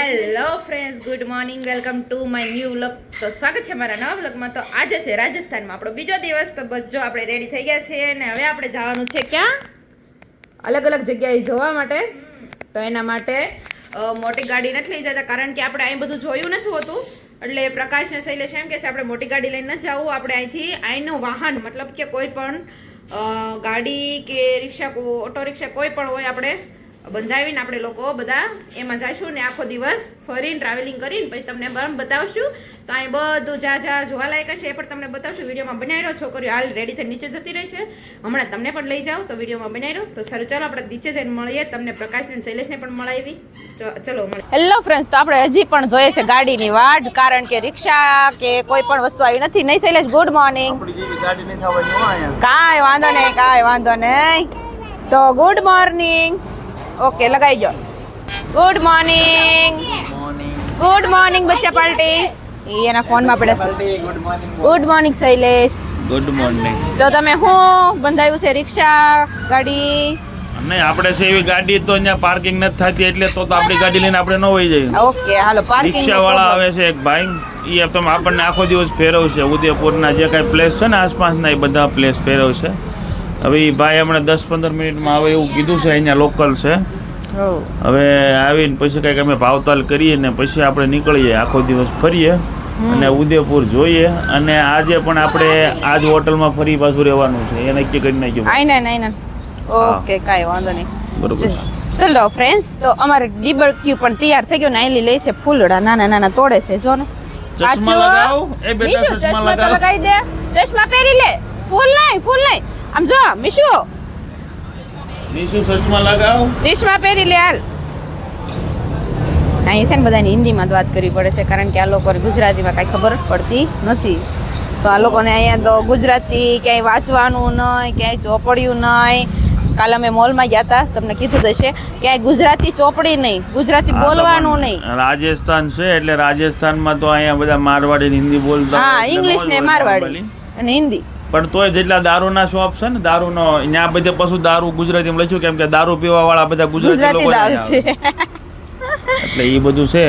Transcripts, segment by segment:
Hello friends, good morning, welcome to my new vlog. તો સ્વાગત છે મારા નવા વ્લોગમાં. તો આજે છે રાજસ્થાનમાં આપણો બીજો દિવસ. તો બસ જો આપણે રેડી થઈ ગયા છીએ અને હવે આપણે જવાનું છે ક્યાં? અલગ અલગ જગ્યાએ જોવા માટે. તો એના માટે મોટી ગાડી નથી લઈ જતા, કારણ કે આપણે અહીં બધું જોયું નથી હોતું. એટલે પ્રકાશ ને શૈલેષ એમ કે છે આપણે મોટી ગાડી લઈને ન જવું, આપણે અહીંથી અહીંનું વાહન મતલબ કે કોઈ પણ ગાડી કે રિક્ષા ઓટો રિક્ષા કોઈ પણ હોય આપણે બંધાવીને આપણે લોકો બધા એમાં જઈશું ને આખો દિવસ ફરીને ટ્રાવેલિંગ કરીને પછી તમને પણ બતાવશું. તો અહીં બધું જ્યાં જોવાલાયક હશે એ પણ તમને બતાવશું. વિડીયોમાં બનાવી રહ્યો. છોકરીઓ હાલ રેડી થઈને નીચે જતી રહેશે, હમણાં તમને પણ લઈ જાઓ. તો વિડીયોમાં બનાવી રહ્યો. તો સારું, ચાલો આપણે નીચે જઈને મળીએ. તમને પ્રકાશને શૈલેષને પણ મળાવી. ચલો મળીએ. હેલો ફ્રેન્ડ્સ, તો આપણે હજી પણ જોઈએ છે ગાડીની વાટ, કારણ કે રિક્ષા કે કોઈ પણ વસ્તુ આવી નથી. નહીં શૈલેષ? Good morning. કાંઈ વાંધો નહીં, કાંઈ વાંધો નહીં. તો ગુડ મોર્નિંગ. ઓકે, લગાઈ જો. Good morning. ગુડ મોર્નિંગ બચ્ચા પાર્ટી. એના ફોનમાં પડે છે. Good morning Shailesh. Good morning. તો તમે શું બંધાયું છે? રિક્ષા, ગાડી? નહીં, આપણે છે એવી ગાડી તો અહીંયા પાર્કિંગ નથી થતી, એટલે તો આપણી ગાડી લઈને આપણે ન વહી જઈએ. ઓકે, હાલો. પાર્કિંગ રિક્ષા વાળા આવે છે એક ભાઈ, એ તમે આપણને આખો દિવસ ફેરવશે. ઉદયપુરના જે કાંઈ પ્લેસ છે ને આસપાસના, એ બધા પ્લેસ ફેરવશે. હવે એ ભાઈ હમણાં 10-15 મિનિટમાં આવે એવું કીધું છે. અહીંયા લોકલ છે. હવે આવીને પછી કંઈક અમે ભાવતાલ કરીએ ને પછી આપણે નીકળીએ, આખો દિવસ ફરીએ અને ઉદયપુર જોઈએ. અને આજે પણ આપણે આ જ હોટલમાં ફરી પાછું રહેવાનું છે, એ નક્કી કરી નાખ્યું. ઓકે, કાંઈ વાંધો નહીં. બરોબર. ચલો ફ્રેન્ડ્સ, તો અમારે ડીબરક્યુ પણ તૈયાર થઈ ગયો ને આઈલી લે છે ફૂલડા નાના નાના તોડે છે. જો ને ચશ્મા લગાવ. એ બેટા ચશ્મા તો લગાવી દે. ચશ્મા પહેરી લે. ફૂલ નહીં. આમ જો મીશુ ચશ્મા લગાવ. ચશ્મા પહેરી લે હાલ. અહીં છે ને બધાની હિન્દીમાં જ વાત કરવી પડે છે, કારણ કે આ લોકોને ગુજરાતીમાં કાંઈ ખબર જ પડતી નથી. તો આ લોકોને અહીંયા તો ગુજરાતી ક્યાંય વાંચવાનું નહીં, ક્યાંય ચોપડિયું નહીં. કાલે અમે મોલમાં ગયા હતા, તમને કીધું હશે, ક્યાંય ગુજરાતી ચોપડી નહીં, ગુજરાતી બોલવાનું નહીં. રાજસ્થાન છે એટલે રાજસ્થાનમાં તો અહીંયા બધા મારવાડી હિન્દી બોલતા. હા, ઇંગ્લિશ ને મારવાડી અને હિન્દી. પણ તોય જેટલા દારૂના શોપ છે ને, દારૂનો ત્યાં બધે પાછું દારૂ ગુજરાતીમાં લખ્યું, કેમ કે દારૂ પીવા વાળા બધા ગુજરાતી લોકો દારૂ છે. એટલે એ બધું છે.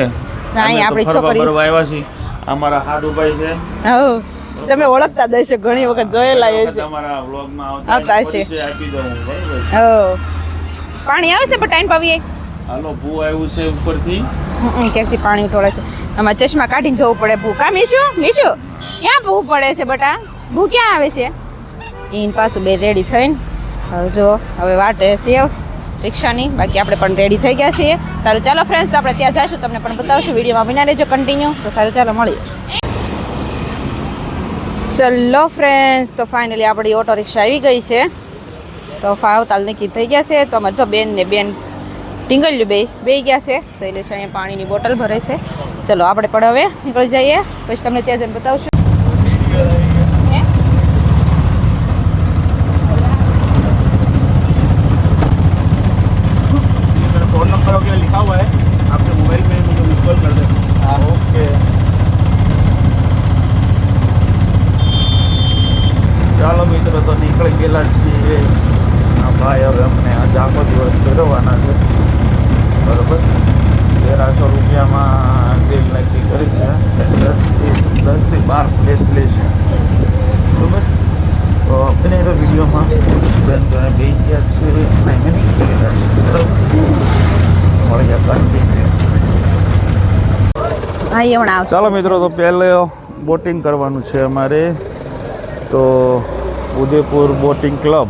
આપણી છોકરી આવ્યા છે. અમારા હાડુભાઈ છે. તમે ઓળખતા દઈશો, ઘણી વખત જોયેલા છે. તમારા વ્લોગમાં આવતા હશે. આપી દઉં. પાણી આવે છે પણ ટાઈમ પાવીએ. હાલો, ભૂ આવ્યું છે ઉપરથી. ક્યાંથી પાણી ઉઠોળે છે? આમાં ચશ્મા કાઢીને જવું પડે. ભૂ કા મીશુ ક્યાં ભૂ પડે છે બટા? ભૂ ક્યાં આવે છે? ઈન પાછું બે રેડી થઈને હવે જો હવે વાટે છે રિક્ષાની. બાકી આપણે પણ રેડી થઈ ગયા છીએ. સારું, ચાલો ફ્રેન્ડ્સ, તો આપણે ત્યાં જઈશું, તમને પણ બતાવશું. વિડીયોમાં બન્યા રહેજો કન્ટિન્યુ. તો સારું, ચાલો મળીએ. ચલો ફ્રેન્ડ્સ, તો ફાઇનલી આપણી ઓટો રિક્ષા આવી ગઈ છે. તો ફાવતાલ નક્કી થઈ ગયા છે. તો અમારે જો બેન ને બેન ટીંગલ્યું બે ગયા છે. શૈલેષ અહીંયા પાણીની બોટલ ભરે છે. ચલો આપણે પણ હવે નીકળી જઈએ, પછી તમને ત્યાં જઈને બતાવશું. फोन नंबर वगैरह लिखा हुआ है, आपके मोबाइल में मुझे मिस कॉल कर देना. हाँ, ओके. ચાલો મિત્રો, તો નીકળી ગયેલા છીએ. હા ભાઈ, હવે અમને આજે આખો દિવસ ફેરવવાના છે. બરોબર. 1300 રૂપિયામાં તેલ નક્કી કરી છે. 10 થી 12 પ્લેસ છે. બરોબર. તો આપણે તો વિડીયોમાં બેન બે ગયા છે. ચાલો મિત્રો, તો પહેલે બોટિંગ કરવાનું છે અમારે. તો ઉદયપુર બોટિંગ ક્લબ,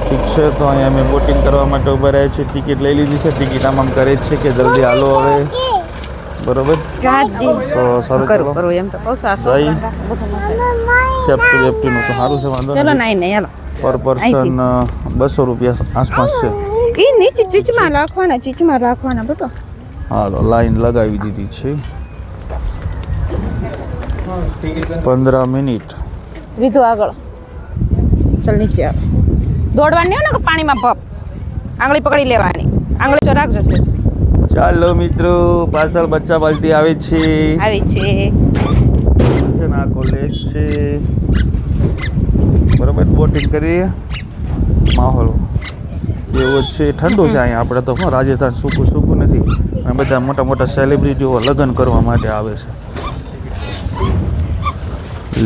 ઠીક છે. તો અહીંયા અમે બોટિંગ કરવા માટે ઉભા રહ્યા છીએ. ટિકિટ લઈ લીધી છે. ટિકિટ આમ કરે છે કે જલ્દી હાલો હવે. બરોબર. તો સારું, ચલો એમ તો સેફ્ટીનું તો સારું છે, વાંધો નહીં. પર પર્સન 200 રૂપિયા આસપાસ છે. એ નીચે ચીચમાં રાખવાના બેટો. હાલો, લાઈન લગાવી દીધી છે. 15 મિનિટ રીધું આગળ. ચાલ નીચે આવે. દોડવાનું નહીં ને પાણીમાં ભપ. આંગળી પકડી લેવાની. આંગળી જો રાખજો. ચાલો મિત્રો, પાછળ બચ્ચા બાલટી આવે છે. આ કોલેજ છે. બરોબર. બોટિંગ કરીએ. માહોલ એવું જ છે ઠંડુ છે અહીંયા. આપણે તો શું રાજસ્થાન સૂકું સૂકું નથી. અને બધા મોટા મોટા સેલિબ્રિટીઓ લગ્ન કરવા માટે આવે છે.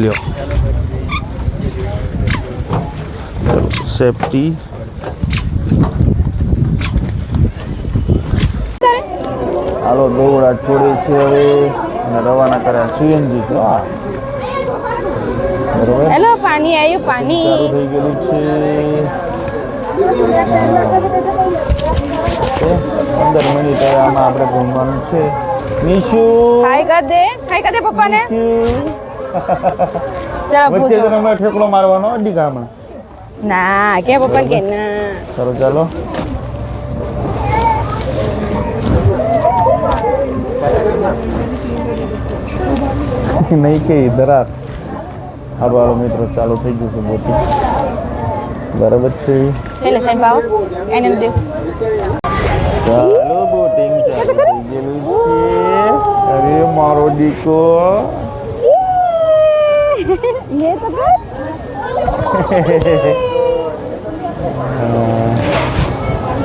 લ્યો ચલો સેફટી. હાલો દોડા છોડે છે હવે અને રવાના કર્યા સીએનજી છે. બરોબર હેલો પાણી આવ્યું પાણી. ચાલુ થઈ ગયેલું છે. 15 મિનિટ હવે આમાં આપણે ઘૂમવાનું છે. નિશુ હાય કર દે પપ્પાને. ચાલ વચ્ચે પૂછો. તમે ઠેકડો મારવાનો અડી ગામમાં. ના કે પપ્પા કે ના. ચાલો નહીં કે દરાર. હાલો મિત્રો ચાલુ થઈ ગયું છે બોટિંગ. બરાબર છે. ચલે સાઈડ બાવ એને દેખ. ચાલો બોટિંગ ચાલુ થઈ ગયેલું છે. અરે મારો દીકો. ये तो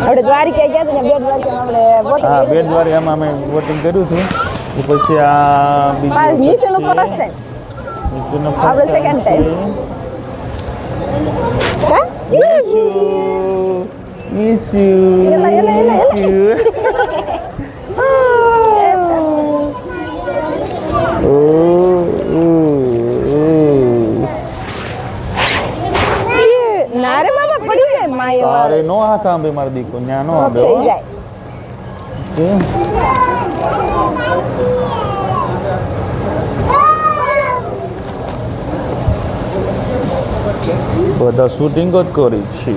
આપણે દ્વારિકા ગયા હતા ને બેટ દ્વારિકા આપણે બોટિંગ. હા બેટ દ્વારિકામાં અમે બોટિંગ કર્યું છે. એ પછી આ બીજું મિશન ઉપર હશે. આપણે second time. કા? ના રે મામા પડી જાય માયો. અરે નો હાથ આંબે મારો દીકો ન્યા નો આંબે હો. જાય. બધા શૂટિંગ જ કરી છે.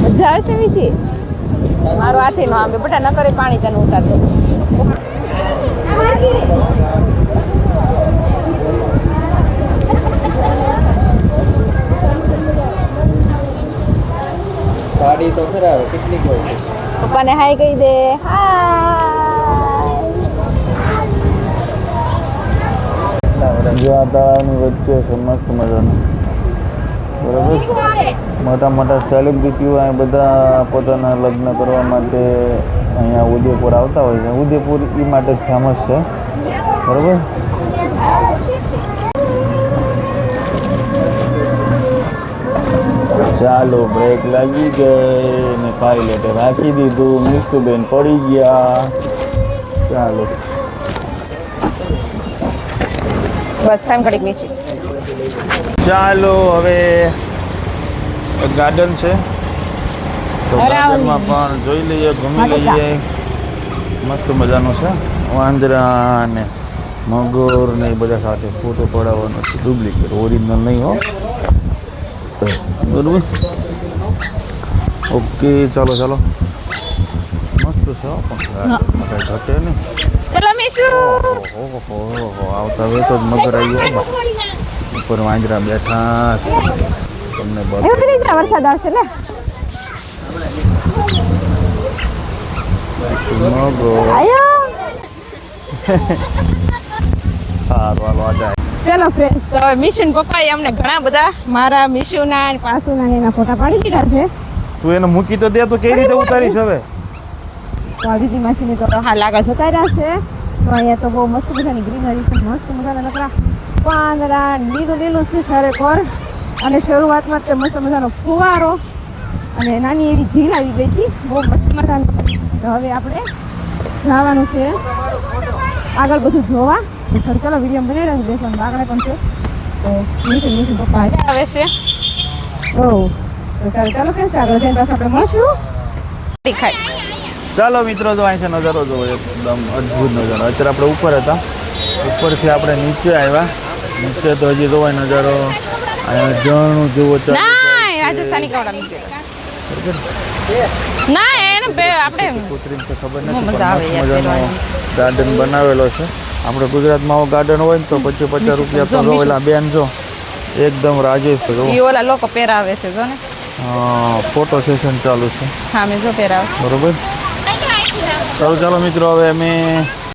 મજા આવે છે વિશી. મારો હાથે નો આંબે બટા ન કરે પાણી તને ઉતાર દે. સાડી તો ખરાબ કેટલીક હોય છે. પપ્પાને હાય કહી દે. હાય. જો આ તળાવની વચ્ચે છે મસ્ત મજાનું. બરાબર. મોટા મોટા સેલિબ્રિટીઓ અહીં બધા પોતાના લગ્ન કરવા માટે અહીંયા ઉદયપુર આવતા હોય છે. ઉદયપુર એ માટે ફેમસ છે. બરાબર. ચાલો બ્રેક લાગી ગઈ ને પાયલટે રાખી દીધું. મિષ્ટુબેન પડી ગયા. ચાલો બસ ટાઈમ કડીક નીચે. ચાલો હવે ગાર્ડન છે તો ગાર્ડનમાં પણ જોઈ લઈએ, ઘૂમી લઈએ. મસ્ત મજાનું છે. વાંદરા ને મગર ને એ બધા સાથે ફોટો પડાવવાનો છે. ડુપ્લિકેટ ઓરિજિનલ નહીં હો. બરોબર. ઓકે ચાલો ચાલો મસ્ત છે પણ કાંઈ ઘટે નહીં. ચલો મીશુ. ઓહો આવતા હવે તો જ મગર આવી ગયો. ઉપર વાંદરા બેઠા છે. તમને વરસાદ આવશે ને. મગર આયો. સારું હાલો આ જાય. ચલો ફ્રેન્ડ્સ, તો હવે મિશન પપ્પાએ અમને ઘણા બધા મારા મિશુના અને પાસુના એના ફોટા પાડી દીધા છે. તું એને મૂકી તો દે તો કેવી રીતે ઉતારીશ હવે? તો આદિત્ય માસીની તો હાલ આગળ જતા રહ્યા છે. તો અહીંયા તો બહુ મસ્ત મજાની ગ્રીનરી છે. મસ્ત મજાના નકરા પાંદડા લીલું લીલું છે ચારેકોર. અને શરૂઆતમાં તે મસ્ત મજાનો ફુવારો અને નાની એવી ઝીલ આવી ગઈ હતી. બહુ મસ્ત મજાનું. તો હવે આપણે જવાનું છે આગળ બધું જોવા. ચલો વિડીયો બની રહ્યો બેસવાનું આગળ પણ છે. તો મિશન પપ્પા આવે છે. ઓહ તો ચાલો કે આગળ જઈને પાછું આપણે મળશું. દેખાય. ચાલો મિત્રો જો અહીંથી નજારો જોવો એકદમ અદ્ભુત નજારો. અત્યારે આપણે ઉપર હતા, ઉપરથી આપણે નીચે આવ્યા. નીચે તો હજી જોવાય નજારો અહીંયા ઝરણું જેવો ચાલે. ના રાજસ્થાની કપડા ના એને બે આપણે કૃત્રિમ તો ખબર નથી મજા આવે પણ યાર મસ્ત મજાનો ગાર્ડન બનાવેલો છે. આપણે ગુજરાતમાં આવો ગાર્ડન હોય ને તો 50 રૂપિયા તો જો ઓલા બેન જો એકદમ રાજેશ જો ઈ ઓલા લોકો પહેરાવે છે જો ને. ફોટો સેશન ચાલુ છે. હા મેં જો પહેરાવે. બરોબર. ચાલો મિત્રો હવે અમે